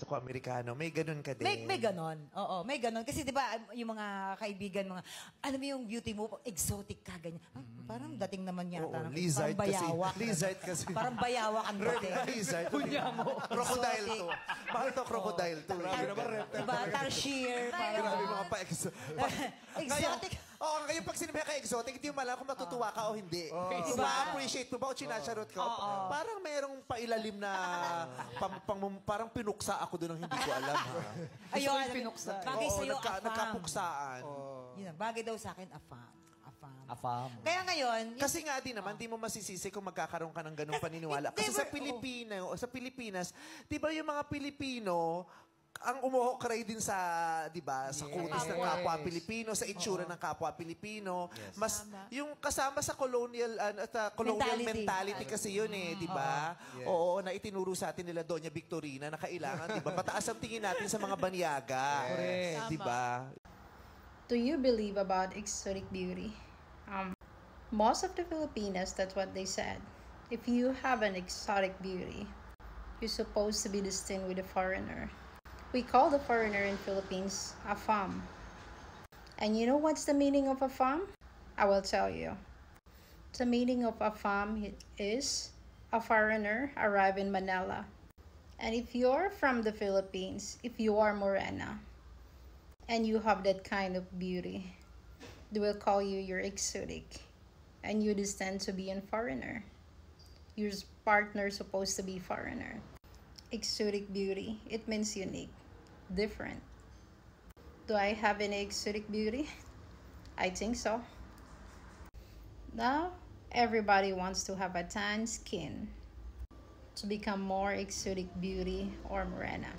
Ako, Amerikano, may ganun ka din. May ganon. Oo, may ganon. Kasi di ba yung mga kaibigan, alam mo yung beauty mo, exotic ka, ganyan. Parang dating naman yata. Oo, lizard parang bayawak. kasi. Lizard kasi. Parang bayawak ang dating. Lizard. Crocodile to. Mahal to, crocodile to. Grabe naman, reptile. Diba? Tarsier. Grabe mga Exotic. Oo, ngayon pag sinabi ka exotic, hindi mo alam kung matutuwa ka o hindi. Diba? Ma-appreciate mo ba o sinasarot ka? Parang merong pailalim na parang pinuksa ako doon ang hindi ko alam. Ayun, pinuksa. bagay Oo, sa'yo, afam. nagkapuksaan. Yun, bagay daw sa akin, afam. Afam. Kaya ngayon, Kasi nga din naman, di mo masisisi kung magkakaroon ka ng ganung paniniwala. Kasi sa Pilipinas, di ba yung mga Pilipino, ang umuhokray din sa, di ba, sa kutis ng kapwa Pilipino, sa itsura ng kapwa Pilipino. Mas, yung kasama sa colonial mentality kasi yun eh, di ba? Oo, na itinuro sa atin nila Doña Victorina na kailangan, di ba, mataas ang tingin natin sa mga banyaga. Di ba? Do you believe about exotic beauty? Most of the Filipinos, that's what they said. If you have an exotic beauty, you're supposed to be destined with a foreigner. We call the foreigner in Philippines afam. And you know what's the meaning of afam? I will tell you. The meaning of afam is a foreigner arrive in Manila. And if you're from the Philippines, if you are morena, and you have that kind of beauty, they will call you your exotic. And you destined to be a foreigner. Your partner supposed to be foreigner. Exotic beauty, it means unique, different. Do I have any exotic beauty? I think so. Now, everybody wants to have a tan skin to become more exotic beauty or morena.